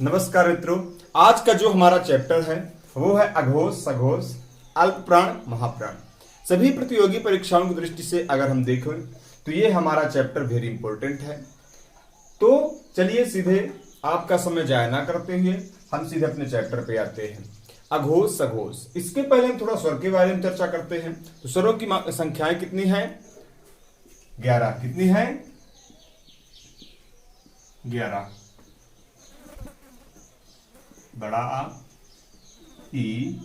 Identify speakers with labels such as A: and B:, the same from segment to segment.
A: नमस्कार मित्रों, आज का जो हमारा चैप्टर है वो है अघोष, सघोष, अल्प प्राण, महाप्राण। सभी प्रतियोगी परीक्षाओं की दृष्टि से अगर हम देखें तो ये हमारा चैप्टर वेरी इंपॉर्टेंट है। तो चलिए सीधे आपका समय जाया ना करते हुए हम सीधे अपने चैप्टर पे आते हैं। अघोष, सघोष। इसके पहले हम थोड़ा स्वर के बारे में चर्चा करते हैं। तो स्वरों की संख्याएं कितनी है? 11। कितनी है? 11। बड़ा आ, ई,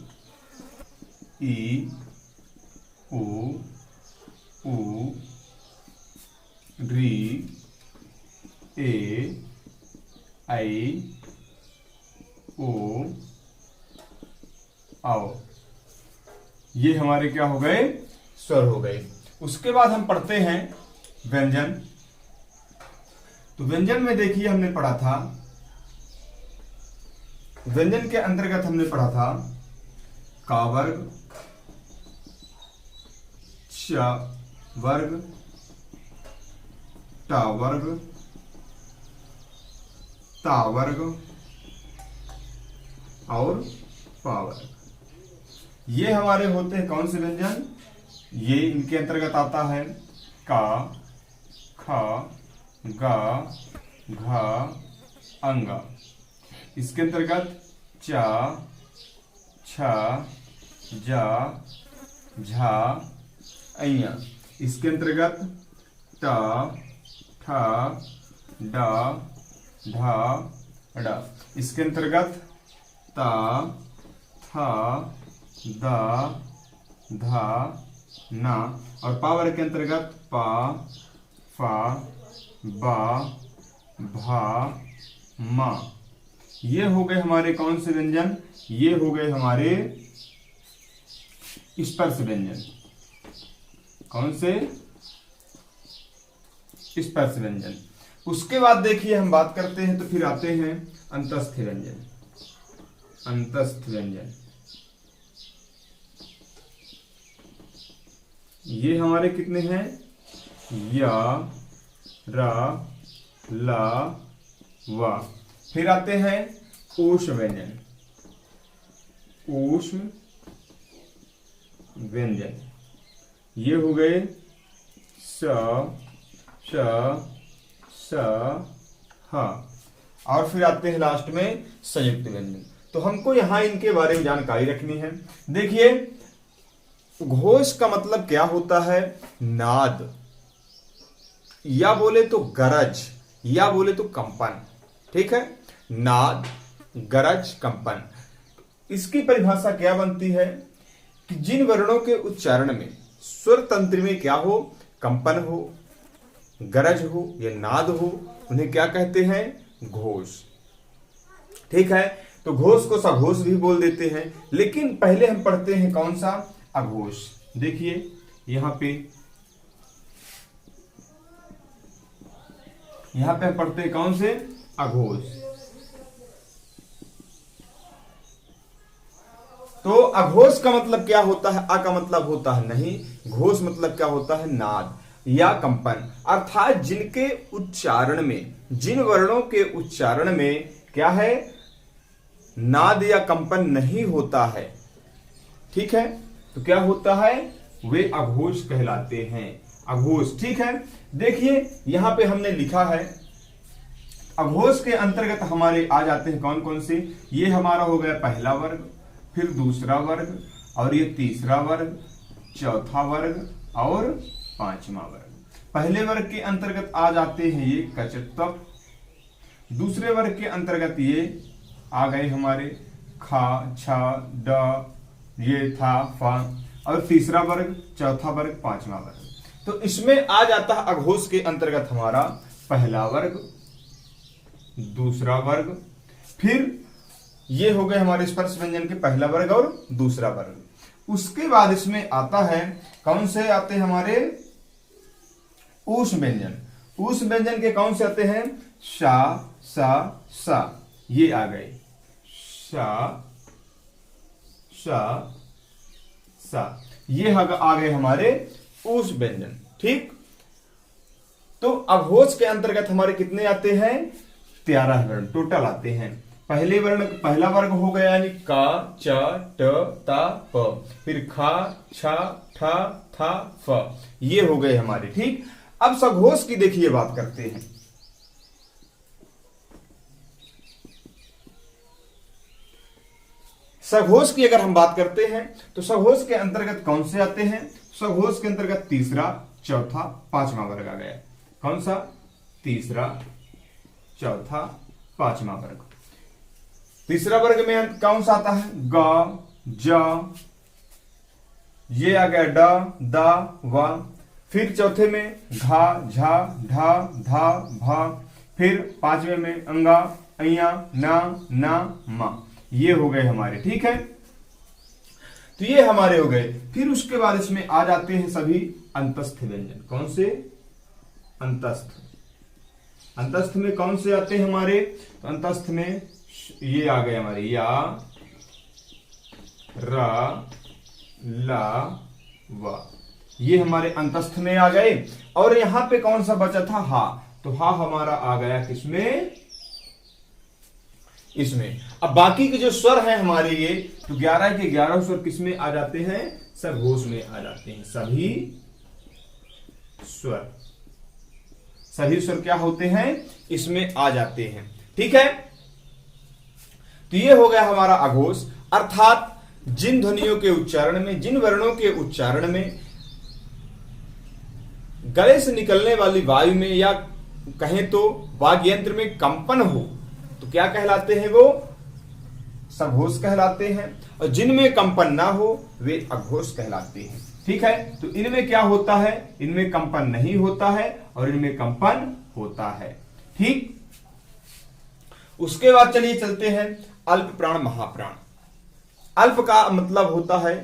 A: उ, री, ए, आई, ओ, आओ। ये हमारे क्या हो गए? स्वर हो गए। उसके बाद हम पढ़ते हैं व्यंजन। तो व्यंजन में देखिए हमने पढ़ा था, व्यंजन के अंतर्गत हमने पढ़ा था का वर्ग, च वर्ग, टा वर्ग, ता वर्ग और पा वर्ग। ये हमारे होते हैं कौन से व्यंजन? ये इनके अंतर्गत आता है का, खा, गा, घा, अंगा। इसके अंतर्गत चा, छा, जा, झा, अइया। इसके अंतर्गत टा, ठा, डा, ढा, डा। इसके अंतर्गत ता, था, दा, धा, ना। और पावर के अंतर्गत पा, फा, बा, भा, मा। ये हो गए हमारे कौन से व्यंजन? ये हो गए हमारे स्पर्श व्यंजन। कौन से? स्पर्श व्यंजन। उसके बाद देखिए हम बात करते हैं तो फिर आते हैं अंतस्थ व्यंजन। अंतस्थ व्यंजन ये हमारे कितने हैं? या, रा, ला, वा। फिर आते हैं ऊष्म व्यंजन। ऊष्म व्यंजन ये हो गए स, श, स, ह। और फिर आते हैं लास्ट में संयुक्त व्यंजन। तो हमको यहां इनके बारे में जानकारी रखनी है। देखिए, घोष का मतलब क्या होता है? नाद, या बोले तो गरज, या बोले तो कंपन। ठीक है, नाद, गरज, कंपन। इसकी परिभाषा क्या बनती है कि जिन वर्णों के उच्चारण में स्वर तंत्र में क्या हो? कंपन हो, गरज हो या नाद हो, उन्हें क्या कहते हैं? घोष। ठीक है, तो घोष को सघोष भी बोल देते हैं। लेकिन पहले हम पढ़ते हैं कौन सा? अघोष। देखिए यहां पे हम पढ़ते हैं कौन से? अघोष। तो अघोष का मतलब क्या होता है? अ का मतलब होता है नहीं, घोष मतलब क्या होता है? नाद या कंपन। अर्थात जिनके उच्चारण में, जिन वर्णों के उच्चारण में क्या है? नाद या कंपन नहीं होता है। ठीक है, तो क्या होता है? वे अघोष कहलाते हैं। अघोष। ठीक है, देखिए यहां पे हमने लिखा है अघोष के अंतर्गत हमारे आ जाते हैं कौन कौन से? ये हमारा हो गया पहला वर्ग, फिर दूसरा वर्ग, और ये तीसरा वर्ग, चौथा वर्ग और पांचवा वर्ग। पहले वर्ग के अंतर्गत आ जाते हैं ये कचत्व। दूसरे वर्ग के अंतर्गत ये आ गए हमारे खा, छा, ड, ये था, फा। और तीसरा वर्ग, चौथा वर्ग, पांचवा वर्ग। तो इसमें आ जाता है अघोष के अंतर्गत हमारा पहला वर्ग, दूसरा वर्ग, फिर ये हो गए हमारे स्पर्श व्यंजन के पहला वर्ग और दूसरा वर्ग। उसके बाद इसमें आता है कौन से? आते हैं हमारे ऊष्म व्यंजन। ऊष्म व्यंजन के कौन से आते हैं? शा, सा, सा। ये आ गए शा, शा, सा। ये आ गए हमारे ऊष्म व्यंजन। ठीक, तो अघोष के अंतर्गत हमारे कितने आते हैं? 13 वर्ण टोटल आते हैं। पहला वर्ग हो गया यानी का, च, ट, ता, प, फिर खा, छा, ठा, था, फ, ये हो गए हमारे। ठीक, अब सघोष की देखिए बात करते हैं। सघोष की अगर हम बात करते हैं तो सघोष के अंतर्गत कौन से आते हैं? सघोष के अंतर्गत तीसरा, चौथा, पांचवा वर्ग आ गया। कौन सा? तीसरा, चौथा, पांचवा वर्ग। तीसरा वर्ग में कौन सा आता है? ग, ज, ये आ गया ड, द, व। फिर चौथे में घा, झा, ढा, धा, भा। फिर पांचवे में अंगा, अया, ना, ना, मा। ये हो गए हमारे। ठीक है, तो ये हमारे हो गए। फिर उसके बाद इसमें आ जाते हैं सभी अंतस्थ व्यंजन। कौन से? अंतस्थ। अंतस्थ में कौन से आते हैं हमारे? तो अंतस्थ में ये आ गए हमारे या, रा, ला, वा। ये हमारे अंतस्थ में आ गए। और यहां पे कौन सा बचा था? हा। तो हा हमारा आ गया किसमें? इसमें। अब बाकी के जो स्वर हैं हमारे ये, तो 11 के 11 स्वर किसमें आ जाते हैं? सघोष में आ जाते हैं। सभी स्वर क्या होते हैं? इसमें आ जाते हैं। ठीक है, तो ये हो गया हमारा अघोष। अर्थात जिन ध्वनियों के उच्चारण में, जिन वर्णों के उच्चारण में गले से निकलने वाली वायु में या कहें तो वाग्य यंत्र में कंपन हो, तो क्या कहलाते हैं? वो सघोष कहलाते हैं। और जिनमें कंपन ना हो वे अघोष कहलाते हैं। ठीक है, तो इनमें क्या होता है? इनमें कंपन नहीं होता है और इनमें कंपन होता है। ठीक, उसके बाद चलिए चलते हैं अल्प प्राण, महाप्राण। अल्प का मतलब होता है,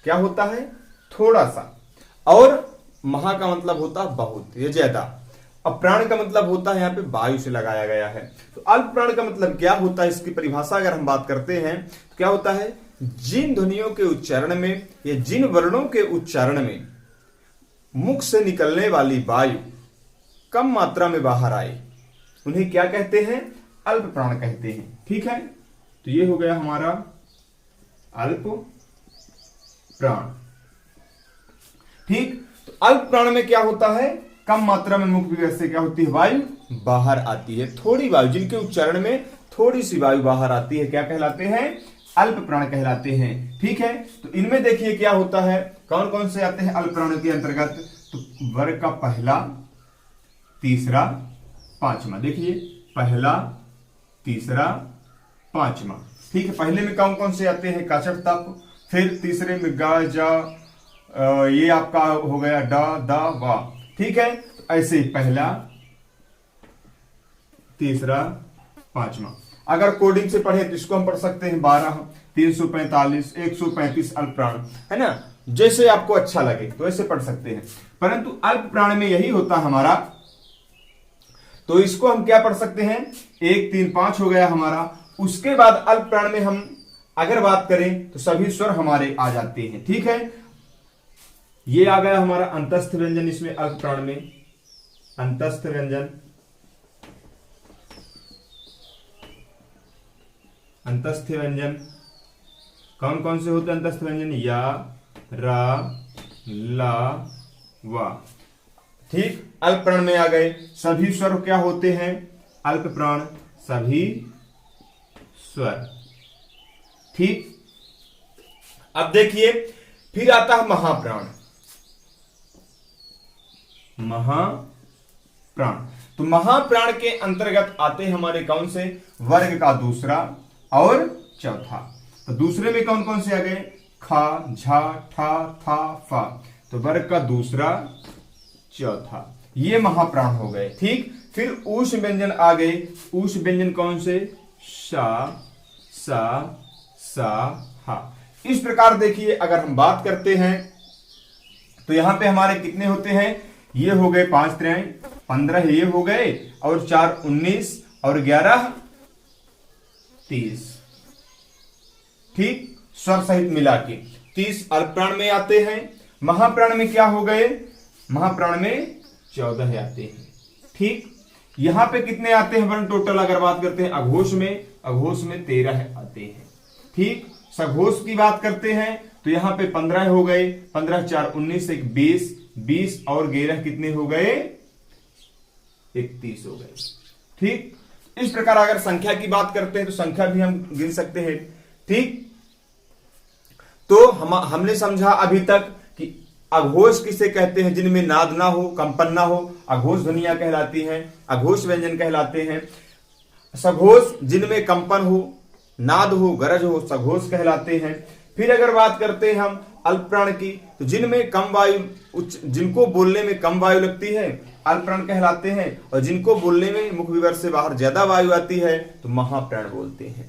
A: क्या होता है? थोड़ा सा। और महा का मतलब होता है बहुत, ये ज्यादा। अब प्राण का मतलब होता है यहाँ पे वायु से लगाया गया है। तो अल्प प्राण का मतलब क्या होता है? इसकी परिभाषा अगर हम बात करते हैं तो क्या होता है? जिन ध्वनियों के उच्चारण में या जिन वर्णों के उच्चारण में मुख से निकलने वाली वायु कम मात्रा में बाहर आए, उन्हें क्या कहते हैं? अल्प प्राण कहते हैं। ठीक है, तो ये हो गया हमारा अल्प प्राण। ठीक, तो अल्प प्राण में क्या होता है? कम मात्रा में मुख विग्रह से क्या होती है? वायु बाहर आती है। थोड़ी वायु, जिनके उच्चारण में थोड़ी सी वायु बाहर आती है, क्या कहलाते हैं? अल्प प्राण कहलाते हैं। ठीक है, तो इनमें देखिए क्या होता है, कौन कौन से आते हैं अल्प प्राणों के अंतर्गत? तो वर्ग का पहला, तीसरा, पांचवा। देखिए पहला, तीसरा, पांचवा। ठीक है, पहले में कौन कौन से आते हैं? काचट, तप। फिर तीसरे में गा, जा, ये आपका हो गया डा, दा, वा। ठीक है, ऐसे पहला, तीसरा, पांचवा। अगर कोडिंग से पढ़े तो इसको हम पढ़ सकते हैं 12, 345, 135 अल्प प्राण, है ना। जैसे आपको अच्छा लगे तो ऐसे पढ़ सकते हैं, परंतु अल्प प्राण में यही होता हमारा। तो इसको हम क्या पढ़ सकते हैं? 1, 3, 5 हो गया हमारा। उसके बाद अल्प प्राण में हम अगर बात करें तो सभी स्वर हमारे आ जाते हैं। ठीक है, ये आ गया हमारा अंतस्थ व्यंजन। इसमें अल्प प्राण में अंतस्थ व्यंजन, अंतस्थ व्यंजन कौन कौन से होते हैं? अंतस्थ व्यंजन या, रा, ला, वा। ठीक, अल्प प्राण में आ गए। सभी स्वर क्या होते हैं? अल्प प्राण, सभी स्वर। ठीक, अब देखिए फिर आता है महाप्राण। महाप्राण, तो महाप्राण के अंतर्गत आते हैं हमारे कौन से? वर्ग का दूसरा और चौथा। तो दूसरे में कौन कौन से आ गए? खा, झा, ठा, था, फा। तो वर्ग का दूसरा, चौथा, ये महाप्राण हो गए। ठीक, फिर ऊष्म व्यंजन आ गए। ऊष्म व्यंजन कौन से? शा, सा, सा, हा। इस प्रकार देखिए अगर हम बात करते हैं तो यहां पे हमारे कितने होते हैं? ये हो गए 5 3 15, ये हो गए, और 4 19 और 11 30। ठीक, स्वर सहित मिला के 30 अल्प प्राण में आते हैं। महाप्राण में क्या हो गए? महाप्राण में 14 आते हैं। ठीक, यहां पे कितने आते हैं वर्ण टोटल अगर बात करते हैं अघोष में 13 आते हैं। ठीक, सघोष की बात करते हैं तो यहां पे 15 हो गए, 15 4 19 एक 20 और 11 कितने हो गए 31 हो गए। ठीक, इस प्रकार अगर संख्या की बात करते हैं तो संख्या भी हम गिन सकते हैं। ठीक, तो हमने समझा अभी तक कि अघोष किसे कहते हैं, जिनमें नाद ना हो, कंपन ना हो, अघोष ध्वनियां कहलाती हैं, अघोष व्यंजन कहलाते हैं। सघोष जिनमें कंपन हो, नाद हो, गरज हो, सघोष कहलाते हैं। फिर अगर बात करते हैं हम अल्प प्राण की, तो जिनमें कम वायु, जिनको बोलने में कम वायु लगती है अल्प प्राण कहलाते हैं, और जिनको बोलने में मुख विवर से बाहर ज्यादा वायु आती है तो महाप्राण बोलते हैं।